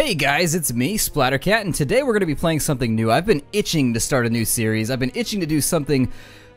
Hey guys, it's me, Splattercat, and today we're going to be playing something new. I've been itching to start a new series. I've been itching to do something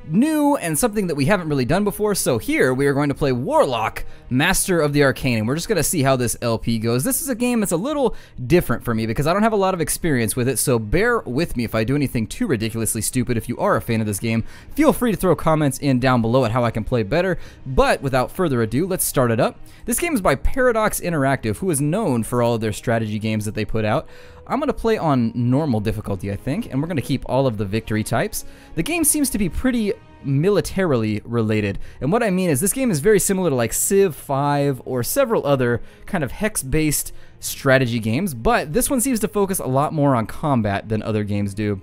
new and something that we haven't really done before, so here we are going to play Warlock, Master of the Arcane, and we're just going to see how this LP goes. This is a game that's a little different for me because I don't have a lot of experience with it, so bear with me if I do anything too ridiculously stupid. If you are a fan of this game, feel free to throw comments in down below at how I can play better, but without further ado, let's start it up. This game is by Paradox Interactive, who is known for all of their strategy games that they put out. I'm going to play on normal difficulty, I think, and we're going to keep all of the victory types. The game seems to be pretty militarily related, and what I mean is this game is very similar to like Civ 5 or several other kind of hex-based strategy games, but this one seems to focus a lot more on combat than other games do.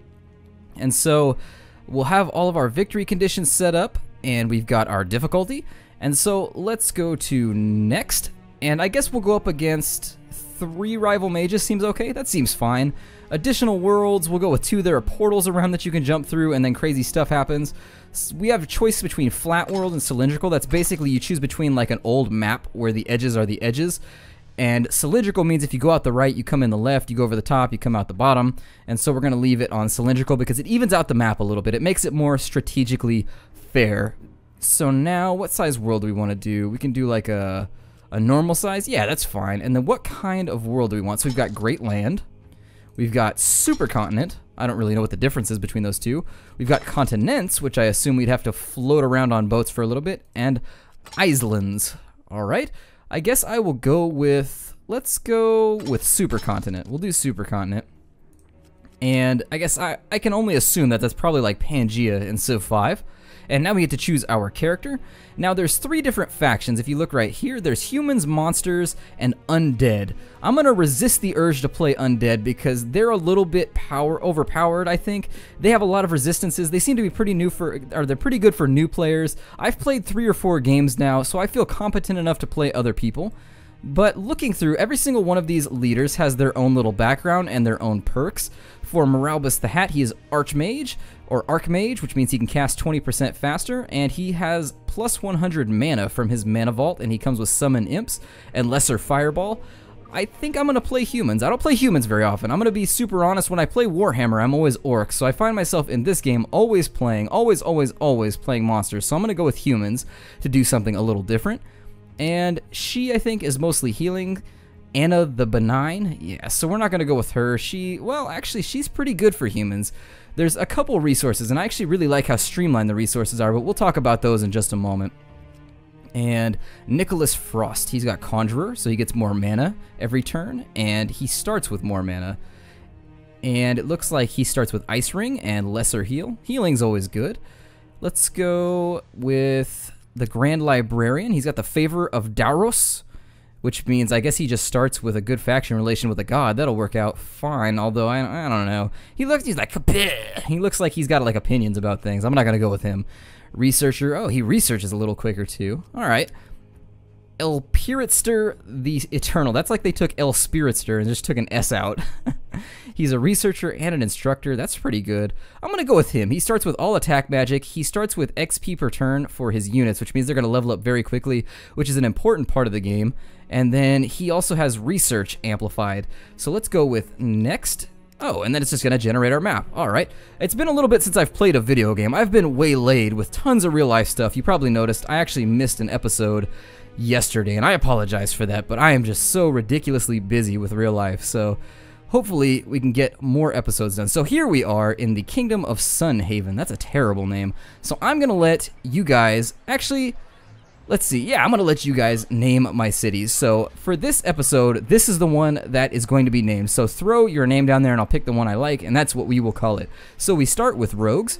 And so we'll have all of our victory conditions set up, and we've got our difficulty, and so let's go to next, and I guess we'll go up against 3 rival mages. Seems okay. That seems fine. Additional worlds, we'll go with 2. There are portals around that you can jump through, and then crazy stuff happens. We have a choice between flat world and cylindrical. That's basically you choose between like an old map where the edges are the edges. And cylindrical means if you go out the right, you come in the left, you go over the top, you come out the bottom. And so we're going to leave it on cylindrical because it evens out the map a little bit. It makes it more strategically fair. So now, what size world do we want to do? We can do like a normal size? Yeah, that's fine. And then what kind of world do we want? So we've got Great Land. We've got Supercontinent. I don't really know what the difference is between those two. We've got Continents, which I assume we'd have to float around on boats for a little bit. And Islands. Alright. I guess I will go with... Let's go with Supercontinent. We'll do Supercontinent. And I guess I can only assume that that's probably like Pangea in Civ 5. And now we get to choose our character. Now there's 3 different factions. If you look right here, there's humans, monsters, and undead. I'm gonna resist the urge to play undead because they're a little bit overpowered, I think. They have a lot of resistances. They seem to be they're pretty good for new players. I've played 3 or 4 games now, so I feel competent enough to play other people. But looking through, every single one of these leaders has their own little background and their own perks. For Moralbus the Hat, he is Archmage, or Archmage, which means he can cast 20% faster, and he has plus 100 mana from his Mana Vault, and he comes with Summon Imps and Lesser Fireball. I think I'm going to play humans. I don't play humans very often. I'm going to be super honest. When I play Warhammer, I'm always orcs, so I find myself in this game always playing monsters. So I'm going to go with humans to do something a little different. And she, I think, is mostly healing. Anna the Benign. Yeah, so we're not going to go with her. Well, actually, she's pretty good for humans. There's a couple resources, and I actually really like how streamlined the resources are, but we'll talk about those in just a moment. And Nicolas Frost, he's got Conjurer, so he gets more mana every turn, and he starts with more mana. And it looks like he starts with Ice Ring and Lesser Heal. Healing's always good. Let's go with the Grand Librarian. He's got the Favor of Dauros, which means I guess he just starts with a good faction relation with a god. That'll work out fine, although I don't know. He's like, Kapeh! He looks like he's got like opinions about things. I'm not going to go with him. Researcher, oh, he researches a little quicker too. Alright. El Piritster the Eternal. That's like they took El Spiritster and just took an S out. He's a researcher and an instructor. That's pretty good. I'm going to go with him. He starts with all attack magic. He starts with XP per turn for his units, which means they're going to level up very quickly, which is an important part of the game. And then he also has research amplified. So let's go with next. Oh, and then it's just going to generate our map. All right. It's been a little bit since I've played a video game. I've been waylaid with tons of real-life stuff. You probably noticed I actually missed an episode yesterday, and I apologize for that, but I am just so ridiculously busy with real life, so hopefully we can get more episodes done. So here we are in the Kingdom of Sunhaven. That's a terrible name. So I'm going to let you guys, actually, let's see. Yeah, I'm going to let you guys name my cities. So for this episode, this is the one that is going to be named. So throw your name down there and I'll pick the one I like, and that's what we will call it. So we start with Rogues.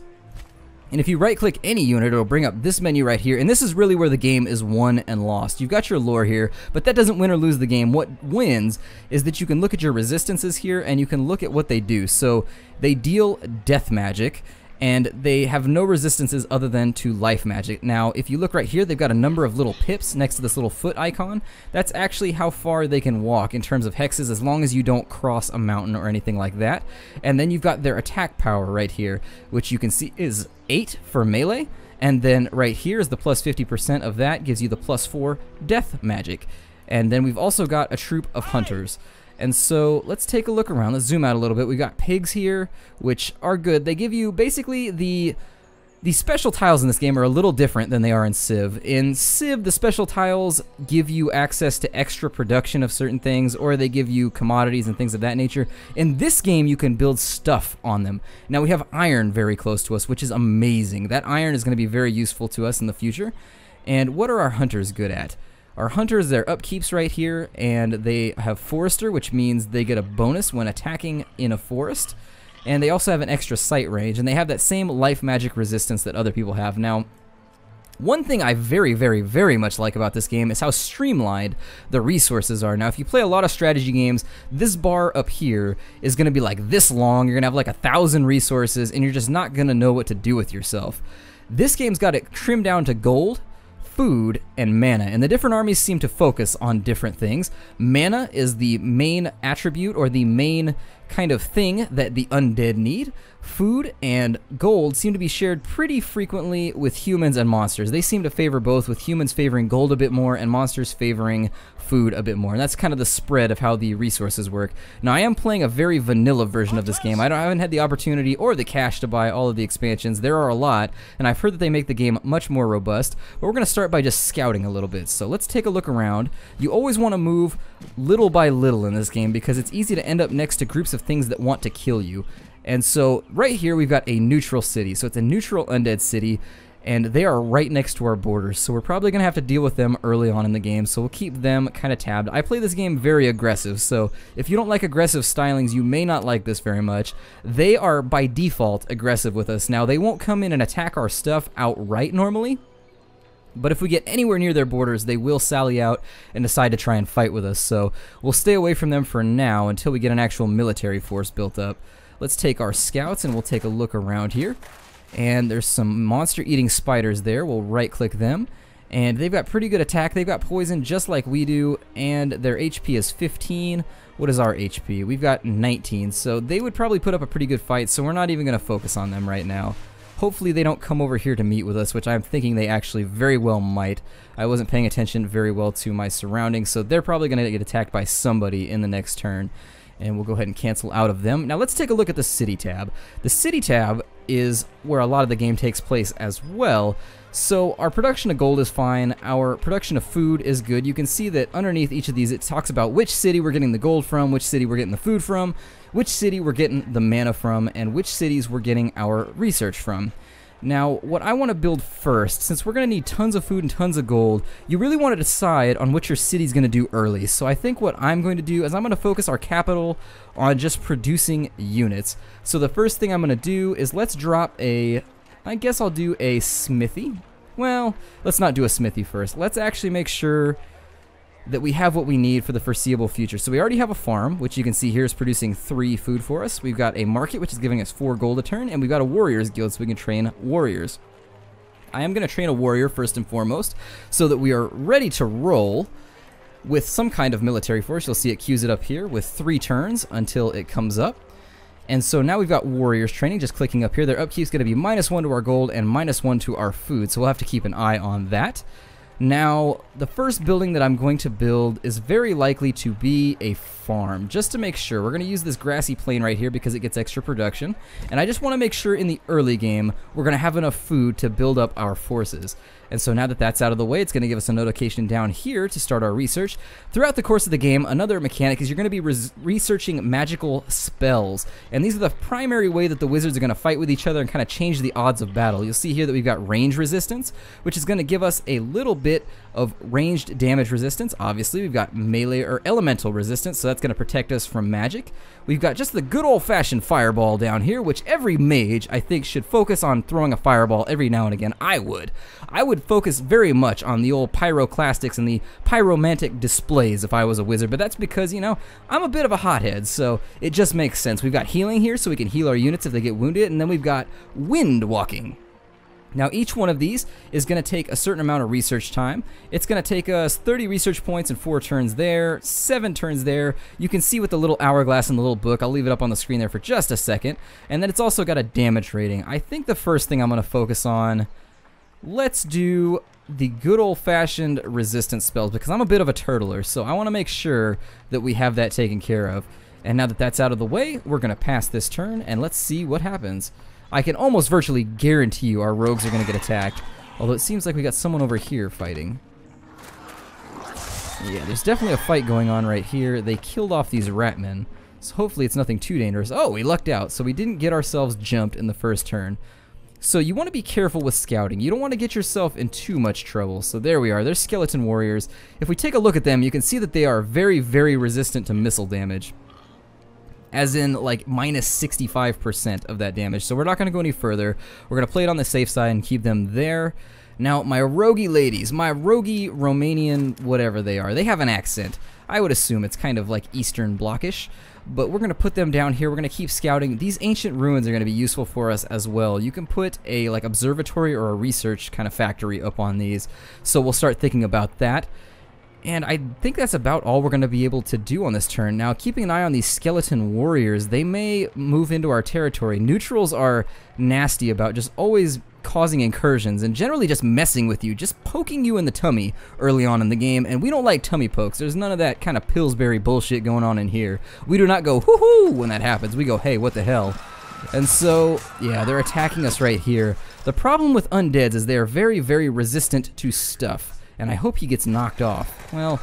And if you right-click any unit, it'll bring up this menu right here, and this is really where the game is won and lost. You've got your lore here, but that doesn't win or lose the game. What wins is that you can look at your resistances here, and you can look at what they do. So they deal death magic, and they have no resistances other than to life magic. Now, if you look right here, they've got a number of little pips next to this little foot icon. That's actually how far they can walk in terms of hexes, as long as you don't cross a mountain or anything like that. And then you've got their attack power right here, which you can see is 8 for melee. And then right here is the plus 50% of that, gives you the plus 4 death magic. And then we've also got a troop of hunters. And so let's take a look around. Let's zoom out a little bit. We got pigs here, which are good. They give you basically the special tiles in this game are a little different than they are in Civ. In Civ, the special tiles give you access to extra production of certain things, or they give you commodities and things of that nature. In this game, you can build stuff on them. Now, we have iron very close to us, which is amazing. That iron is going to be very useful to us in the future. And what are our hunters good at? Our hunters, their upkeeps right here, and they have Forester, which means they get a bonus when attacking in a forest. And they also have an extra sight range, and they have that same life magic resistance that other people have. Now, one thing I very, very, very much like about this game is how streamlined the resources are. Now, if you play a lot of strategy games, this bar up here is going to be like this long. You're going to have like 1,000 resources, and you're just not going to know what to do with yourself. This game's got it trimmed down to gold, food, and mana, and the different armies seem to focus on different things. Mana is the main attribute, or the main kind of thing that the undead need. Food and gold seem to be shared pretty frequently with humans and monsters. They seem to favor both, with humans favoring gold a bit more and monsters favoring food a bit more. And that's kind of the spread of how the resources work. Now, I am playing a very vanilla version of this game. I haven't had the opportunity or the cash to buy all of the expansions. There are a lot, and I've heard that they make the game much more robust. But we're going to start by just scouting a little bit. So let's take a look around. You always want to move little by little in this game because it's easy to end up next to groups of things that want to kill you. And so right here we've got a neutral city. So it's a neutral undead city, and they are right next to our borders. So we're probably going to have to deal with them early on in the game, so we'll keep them kind of tabbed. I play this game very aggressive, so if you don't like aggressive stylings, you may not like this very much. They are by default aggressive with us. Now, they won't come in and attack our stuff outright normally, but if we get anywhere near their borders, they will sally out and decide to try and fight with us. So we'll stay away from them for now until we get an actual military force built up. Let's take our scouts and we'll take a look around here. And there's some monster-eating spiders there. We'll right-click them. And they've got pretty good attack. They've got poison just like we do, and their HP is 15. What is our HP? We've got 19, so they would probably put up a pretty good fight, so we're not even going to focus on them right now. Hopefully they don't come over here to meet with us, which I'm thinking they actually very well might. I wasn't paying attention very well to my surroundings, so they're probably going to get attacked by somebody in the next turn. And we'll go ahead and cancel out of them. Now let's take a look at the City tab. The City tab is where a lot of the game takes place as well. So our production of gold is fine. Our production of food is good. You can see that underneath each of these it talks about which city we're getting the gold from, which city we're getting the food from, which city we're getting the mana from, and which cities we're getting our research from. Now, what I want to build first, since we're going to need tons of food and tons of gold, you really want to decide on what your city's going to do early. So I think what I'm going to do is I'm going to focus our capital on just producing units. So the first thing I'm going to do is let's drop a, I guess I'll do a smithy. Well, let's not do a smithy first. Let's actually make sure that we have what we need for the foreseeable future. So we already have a farm, which you can see here is producing 3 food for us. We've got a market, which is giving us 4 gold a turn, and we've got a warriors guild, so we can train warriors. I am going to train a warrior first and foremost, so that we are ready to roll with some kind of military force. You'll see it queues it up here with 3 turns until it comes up. And so now we've got warriors training, just clicking up here. Their upkeep's going to be -1 to our gold and -1 to our food, so we'll have to keep an eye on that. Now, the first building that I'm going to build is very likely to be a farm, just to make sure. We're going to use this grassy plain right here because it gets extra production, and I just want to make sure in the early game we're going to have enough food to build up our forces. And so now that that's out of the way, it's going to give us a notification down here to start our research. Throughout the course of the game, another mechanic is you're going to be researching magical spells, and these are the primary way that the wizards are going to fight with each other and kind of change the odds of battle. You'll see here that we've got range resistance, which is going to give us a little bit of ranged damage resistance. Obviously, we've got melee or elemental resistance, so that's going to protect us from magic. We've got just the good old-fashioned fireball down here, which every mage, I think, should focus on throwing a fireball every now and again. I would focus very much on the old pyroclastics and the pyromantic displays if I was a wizard, but that's because, you know, I'm a bit of a hothead, so it just makes sense. We've got healing here, so we can heal our units if they get wounded, and then we've got wind walking. Now, each one of these is going to take a certain amount of research time. It's going to take us 30 research points and 4 turns there, 7 turns there. You can see with the little hourglass in the little book. I'll leave it up on the screen there for just a second. And then it's also got a damage rating. I think the first thing I'm going to focus on, let's do the good old-fashioned resistance spells because I'm a bit of a turtler, so I want to make sure that we have that taken care of. And now that that's out of the way, we're going to pass this turn, and let's see what happens. I can almost virtually guarantee you our rogues are going to get attacked, although it seems like we got someone over here fighting. Yeah, there's definitely a fight going on right here. They killed off these ratmen, so hopefully it's nothing too dangerous. Oh, we lucked out, so we didn't get ourselves jumped in the first turn. So you want to be careful with scouting. You don't want to get yourself in too much trouble. So there we are. There's skeleton warriors. If we take a look at them, you can see that they are very, very resistant to missile damage. As in, like, minus 65% of that damage. So we're not going to go any further. We're going to play it on the safe side and keep them there. Now, my roguey ladies, my roguey Romanian whatever they are, they have an accent. I would assume it's kind of like Eastern Blockish. But we're going to put them down here. We're going to keep scouting. These ancient ruins are going to be useful for us as well. You can put a like observatory or a research kind of factory up on these. So we'll start thinking about that. And I think that's about all we're going to be able to do on this turn. Now, keeping an eye on these skeleton warriors, they may move into our territory. Neutrals are nasty about just always causing incursions and generally just messing with you, just poking you in the tummy early on in the game, and we don't like tummy pokes. There's none of that kind of Pillsbury bullshit going on in here. We do not go hoo-hoo when that happens. We go, hey, what the hell? And so, yeah, they're attacking us right here. The problem with undeads is they are very, very resistant to stuff. And I hope he gets knocked off. Well,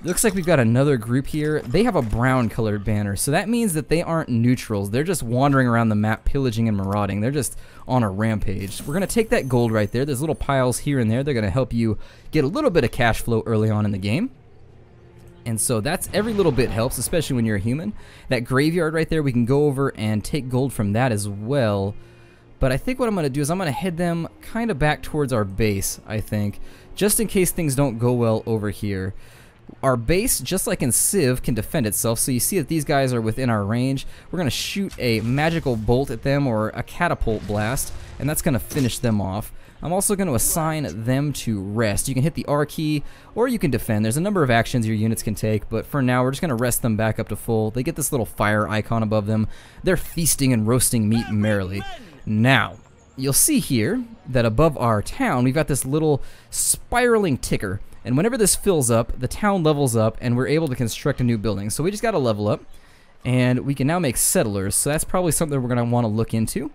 looks like we've got another group here. They have a brown colored banner, so that means that they aren't neutrals. They're just wandering around the map, pillaging and marauding. They're just on a rampage. We're going to take that gold right there. There's little piles here and there. They're going to help you get a little bit of cash flow early on in the game. And so that's every little bit helps, especially when you're a human. That graveyard right there, we can go over and take gold from that as well. But I think what I'm going to do is I'm going to head them kind of back towards our base, I think, just in case things don't go well over here. Our base, just like in Civ, can defend itself, so you see that these guys are within our range. We're going to shoot a magical bolt at them or a catapult blast, and that's going to finish them off. I'm also going to assign them to rest. You can hit the R key, or you can defend. There's a number of actions your units can take, but for now we're just going to rest them back up to full. They get this little fire icon above them. They're feasting and roasting meat merrily. Now, you'll see here that above our town, we've got this little spiraling ticker. And whenever this fills up, the town levels up, and we're able to construct a new building. So we just got to level up, and we can now make settlers. So that's probably something we're going to want to look into,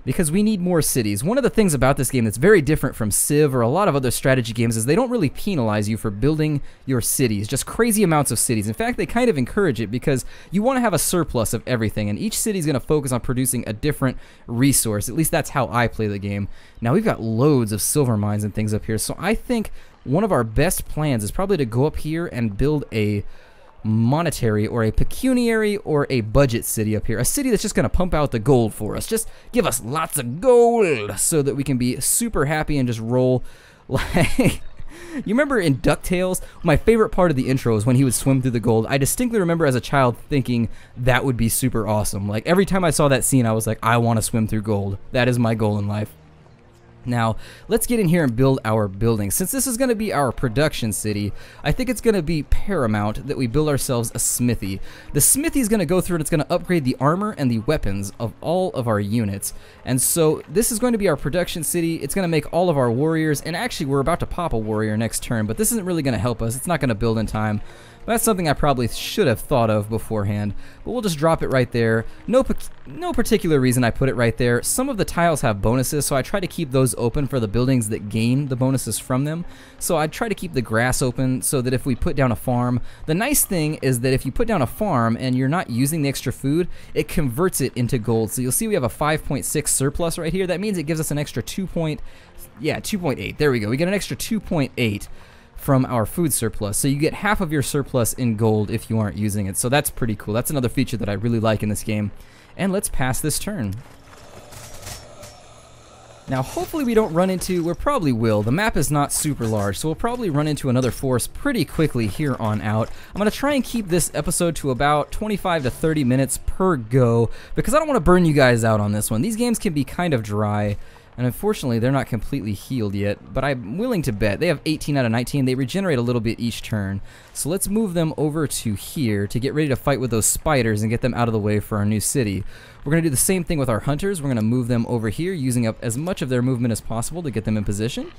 because we need more cities. One of the things about this game that's very different from Civ or a lot of other strategy games is they don't really penalize you for building your cities, just crazy amounts of cities. In fact, they kind of encourage it because you want to have a surplus of everything, and each city is going to focus on producing a different resource. At least that's how I play the game. Now, we've got loads of silver mines and things up here, so I think one of our best plans is probably to go up here and build a monetary or a pecuniary or a budget city up here. A city that's just going to pump out the gold for us. Just give us lots of gold so that we can be super happy and just roll like... You remember in DuckTales, my favorite part of the intro is when he would swim through the gold. I distinctly remember as a child thinking that would be super awesome. Like every time I saw that scene, I was like, I want to swim through gold. That is my goal in life. Now, let's get in here and build our building. Since this is going to be our production city, I think it's going to be paramount that we build ourselves a smithy. The smithy is going to go through and it's going to upgrade the armor and the weapons of all of our units. And so this is going to be our production city. It's going to make all of our warriors, and actually we're about to pop a warrior next turn, but this isn't really going to help us. It's not going to build in time. That's something I probably should have thought of beforehand, but we'll just drop it right there. No particular reason I put it right there. Some of the tiles have bonuses, so I try to keep those open for the buildings that gain the bonuses from them. So I try to keep the grass open so that if we put down a farm, the nice thing is that if you put down a farm and you're not using the extra food, it converts it into gold. So you'll see we have a 5.6 surplus right here. That means it gives us an extra 2.8. There we go. We get an extra 2.8. from our food surplus. So you get half of your surplus in gold if you aren't using it. So that's pretty cool. That's another feature that I really like in this game. And let's pass this turn. Now hopefully we don't run into, we probably will, the map is not super large, so we'll probably run into another force pretty quickly here on out. I'm going to try and keep this episode to about 25 to 30 minutes per go, because I don't want to burn you guys out on this one. These games can be kind of dry. And unfortunately, they're not completely healed yet, but I'm willing to bet. They have 18 out of 19. They regenerate a little bit each turn. So let's move them over to here to get ready to fight with those spiders and get them out of the way for our new city. We're going to do the same thing with our hunters. We're going to move them over here, using up as much of their movement as possible to get them in position.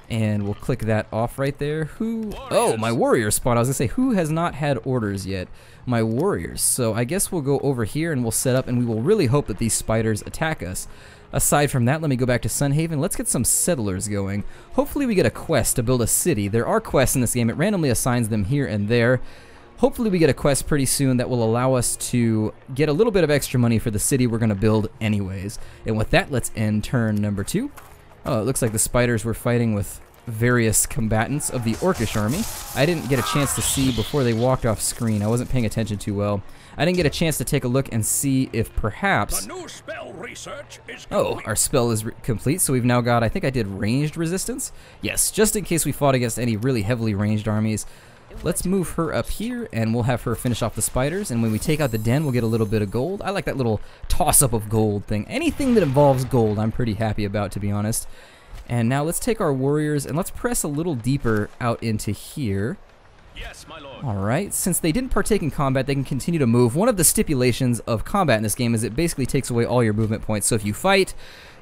And we'll click that off right there. Who? Oh, my warrior spawn. I was gonna say, who has not had orders yet? My warriors. So I guess we'll go over here and we'll set up, and we will really hope that these spiders attack us. Aside from that, let me go back to Sunhaven. Let's get some settlers going. Hopefully we get a quest to build a city. There are quests in this game. It randomly assigns them here and there. Hopefully we get a quest pretty soon that will allow us to get a little bit of extra money for the city we're going to build anyways. And with that, let's end turn number 2. Oh, it looks like the spiders were fighting with various combatants of the Orcish army. I didn't get a chance to see before they walked off screen. I wasn't paying attention too well. I didn't get a chance to take a look and see if perhaps... The new spell research is Oh, our spell is complete, so we've now got, I think I did ranged resistance? Yes, just in case we fought against any really heavily ranged armies. Let's move her up here, and we'll have her finish off the spiders, and when we take out the den, we'll get a little bit of gold. I like that little toss-up of gold thing. Anything that involves gold, I'm pretty happy about, to be honest. And now let's take our warriors, and let's press a little deeper out into here. Yes, my lord. Alright, since they didn't partake in combat, they can continue to move. One of the stipulations of combat in this game is it basically takes away all your movement points. So if you fight,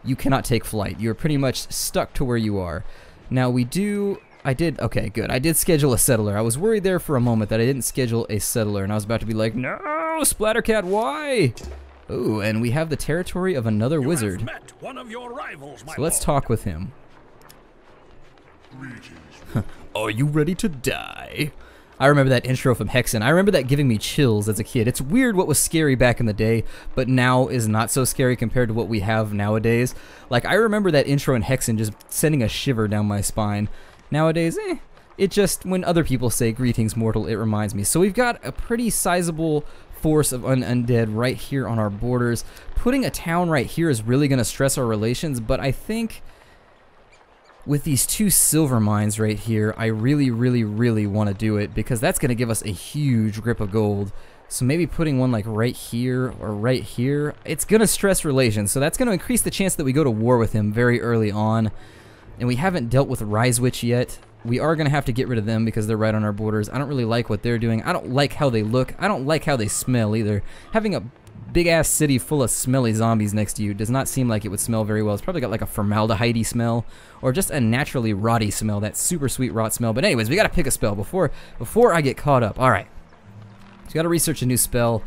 you cannot take flight. You're pretty much stuck to where you are. Now okay, good. I did schedule a settler. I was worried there for a moment that I didn't schedule a settler, and I was about to be like, no, Splattercat, why? Ooh, and we have the territory of another wizard. Have met one of your rivals, my So let's lord. talk with him. Are you ready to die? I remember that intro from Hexen. I remember that giving me chills as a kid. It's weird what was scary back in the day, but now is not so scary compared to what we have nowadays. Like, I remember that intro in Hexen just sending a shiver down my spine. Nowadays, it just, when other people say greetings mortal, it reminds me. So we've got a pretty sizable force of undead right here on our borders. Putting a town right here is really going to stress our relations, but I think with these 2 silver mines right here, I really, really, really want to do it because that's going to give us a huge grip of gold. So maybe putting one like right here or right here, it's going to stress relations. So that's going to increase the chance that we go to war with him very early on. And we haven't dealt with Rizewitch yet. We are going to have to get rid of them because they're right on our borders. I don't really like what they're doing. I don't like how they look. I don't like how they smell either. Having a big-ass city full of smelly zombies next to you does not seem like it would smell very well. It's probably got like a formaldehyde-y smell or just a naturally rotty smell, that super sweet rot smell. But anyways, we got to pick a spell before I get caught up. All right. So we got to research a new spell.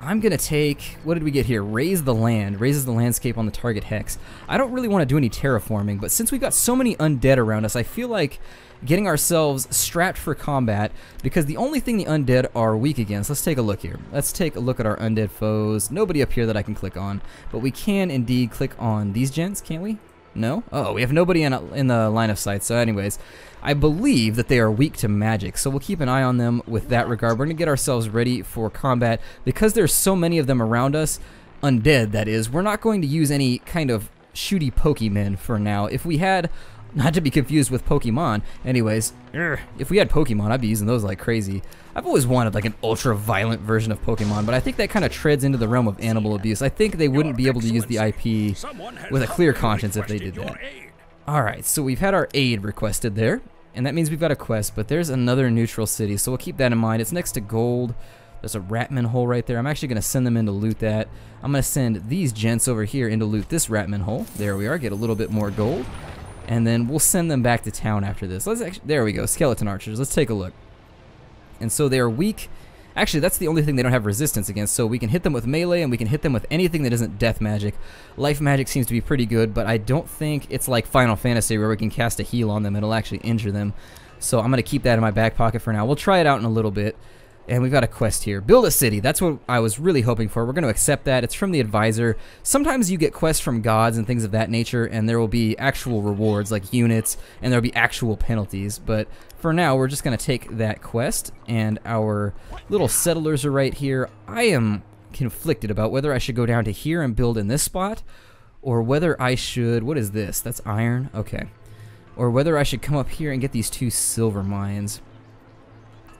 I'm going to take, what did we get here? Raise the land. Raises the landscape on the target hex. I don't really want to do any terraforming, but since we've got so many undead around us, I feel like getting ourselves strapped for combat, because the only thing the undead are weak against, let's take a look here. Let's take a look at our undead foes. Nobody up here that I can click on, but we can indeed click on these gents, can't we? No? Oh, we have nobody in the line of sight. So anyways, I believe that they are weak to magic, so we'll keep an eye on them with that regard. We're going to get ourselves ready for combat. Because there's so many of them around us, undead that is, we're not going to use any kind of shooty Pokemon for now. If we had, not to be confused with Pokemon, anyways, if we had Pokemon, I'd be using those like crazy. I've always wanted like an ultra-violent version of Pokemon, but I think that kind of treads into the realm of animal abuse. I think they wouldn't be able to use the IP with a clear conscience if they did that. Alright, so we've had our aid requested there, and that means we've got a quest, but there's another neutral city, so we'll keep that in mind. It's next to gold. There's a Ratman hole right there. I'm actually going to send them in to loot that. I'm going to send these gents over here in to loot this Ratman hole. There we are, get a little bit more gold. And then we'll send them back to town after this. There we go, skeleton archers. Let's take a look. And so they are weak. Actually, that's the only thing they don't have resistance against, so we can hit them with melee, and we can hit them with anything that isn't death magic. Life magic seems to be pretty good, but I don't think it's like Final Fantasy where we can cast a heal on them. It'll actually injure them. So I'm going to keep that in my back pocket for now. We'll try it out in a little bit. And we've got a quest here. Build a city. That's what I was really hoping for. We're going to accept that. It's from the advisor. Sometimes you get quests from gods and things of that nature, and there will be actual rewards like units, and there will be actual penalties. But for now, we're just going to take that quest, and our little settlers are right here. I am conflicted about whether I should go down to here and build in this spot, or whether I should... What is this? That's iron? Okay. Or whether I should come up here and get these 2 silver mines.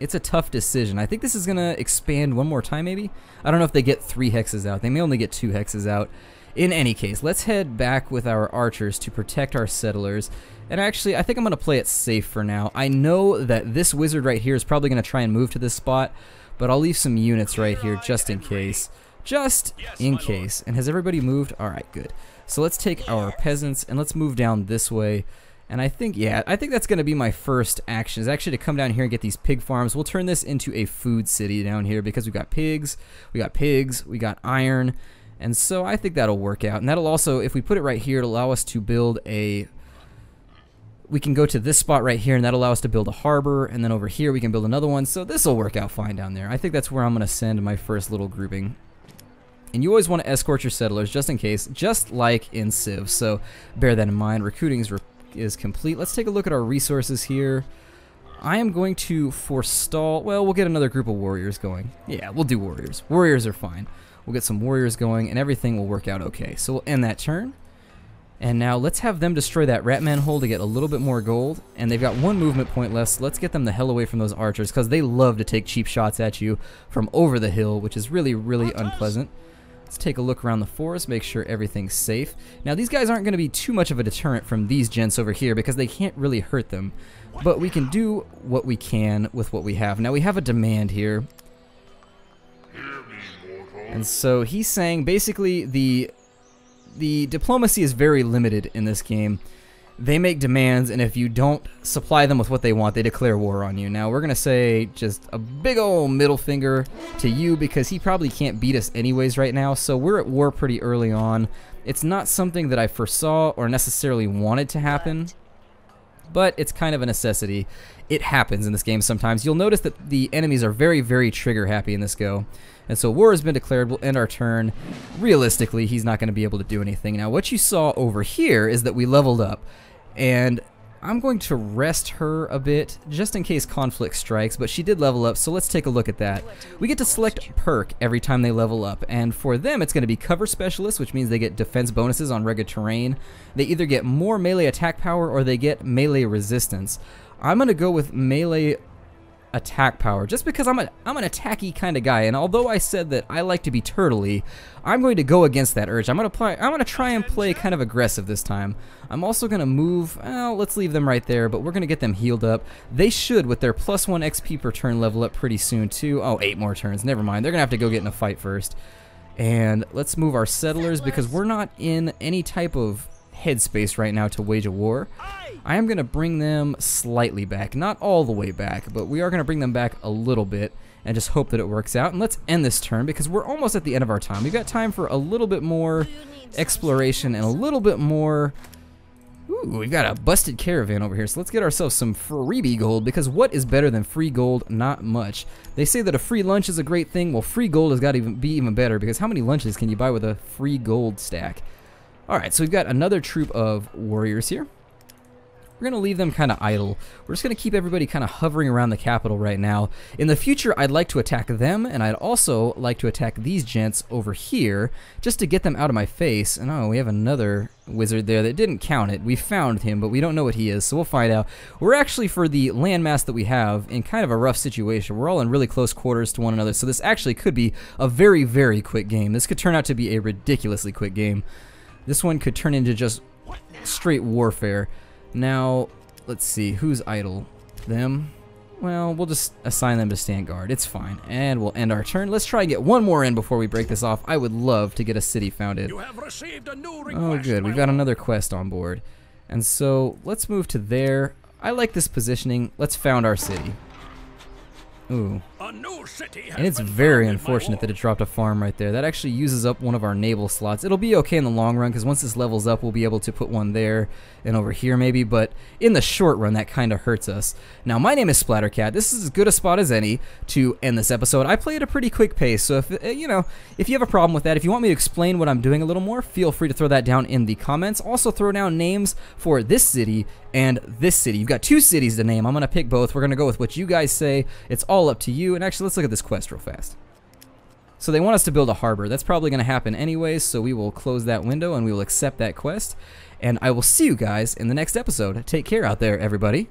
It's a tough decision. I think this is going to expand one more time, maybe? I don't know if they get 3 hexes out. They may only get 2 hexes out. In any case, let's head back with our archers to protect our settlers. And actually, I think I'm going to play it safe for now. I know that this wizard right here is probably going to try and move to this spot, but I'll leave some units right here just in case. Just in case. And has everybody moved? Alright, good. So let's take our peasants and let's move down this way. And I think, yeah, I think that's going to be my first action, is actually to come down here and get these pig farms. We'll turn this into a food city down here because we've got pigs, we got iron, and so I think that'll work out. And that'll also, if we put it right here, it'll allow us to build a... We can go to this spot right here, and that'll allow us to build a harbor, and then over here we can build another one, so this will work out fine down there. I think that's where I'm going to send my first little grouping. And you always want to escort your settlers just in case, just like in Civ, so bear that in mind. Recruiting is complete. Let's take a look at our resources here. I am going to forestall, well, we'll get another group of warriors going. Yeah, we'll do warriors. Warriors are fine. We'll get some warriors going, and everything will work out okay. So we'll end that turn. And now let's have them destroy that Ratman hole to get a little bit more gold. And they've got one movement point left, so let's get them the hell away from those archers, because they love to take cheap shots at you from over the hill, which is really, really unpleasant. Let's take a look around the forest, make sure everything's safe. Now these guys aren't going to be too much of a deterrent from these gents over here because they can't really hurt them. But we can do what we can with what we have. Now we have a demand here. And so he's saying basically the diplomacy is very limited in this game. They make demands, and if you don't supply them with what they want, they declare war on you. Now, we're going to say just a big old middle finger to you because he probably can't beat us anyways right now, so we're at war pretty early on. It's not something that I foresaw or necessarily wanted to happen, but it's kind of a necessity. It happens in this game sometimes. You'll notice that the enemies are very, very trigger happy in this go. And so war has been declared. We'll end our turn. Realistically, he's not going to be able to do anything. Now, what you saw over here is that we leveled up. And I'm going to rest her a bit, just in case conflict strikes, but she did level up, so let's take a look at that. We get to select perk every time they level up, and for them it's going to be Cover Specialist, which means they get defense bonuses on rugged terrain. They either get more melee attack power or they get melee resistance. I'm going to go with melee attack power, just because I'm an attacky kind of guy, and although I said that I like to be turtley, I'm going to go against that urge. I'm going to try and play kind of aggressive this time. I'm also going to move, well, let's leave them right there, but we're going to get them healed up. They should, with their +1 XP per turn, level up pretty soon too. Oh, 8 more turns, never mind. They're going to have to go get in a fight first. And let's move our settlers, because we're not in any type of headspace right now to wage a war. I am going to bring them slightly back, not all the way back, but we are going to bring them back a little bit and just hope that it works out. And let's end this turn because we're almost at the end of our time. We've got time for a little bit more exploration and a little bit more... Ooh, we've got a busted caravan over here, so let's get ourselves some freebie gold, because what is better than free gold? Not much. They say that a free lunch is a great thing. Well, free gold has got to be even better, because how many lunches can you buy with a free gold stack? Alright, so we've got another troop of warriors here. We're going to leave them kind of idle. We're just going to keep everybody kind of hovering around the capital right now. In the future, I'd like to attack them, and I'd also like to attack these gents over here, just to get them out of my face. And oh, we have another wizard there that didn't count it. We found him, but we don't know what he is, so we'll find out. We're actually, for the landmass that we have, in kind of a rough situation. We're all in really close quarters to one another, so this actually could be a very, very quick game. This could turn out to be a ridiculously quick game. This one could turn into just straight warfare. Now, let's see, who's idle? Them? Well, we'll just assign them to stand guard. It's fine. And we'll end our turn. Let's try and get one more in before we break this off. I would love to get a city founded. You have received a new request, oh, good. We've got another quest on board. And so, let's move to there. I like this positioning. Let's found our city. Ooh. A new city has And it's been very founded, my unfortunate that lord. it dropped a farm right there. That actually uses up one of our naval slots. It'll be okay in the long run, because once this levels up, we'll be able to put one there and over here maybe, but in the short run, that kind of hurts us. Now, my name is Splattercat. This is as good a spot as any to end this episode. I play at a pretty quick pace, so if you have a problem with that, if you want me to explain what I'm doing a little more, feel free to throw that down in the comments. Also, throw down names for this city and this city. You've got 2 cities to name. I'm going to pick both. We're going to go with what you guys say. It's all up to you. And actually, let's look at this quest real fast. So they want us to build a harbor. That's probably going to happen anyways, so we will close that window and we will accept that quest. And I will see you guys in the next episode. Take care out there, everybody.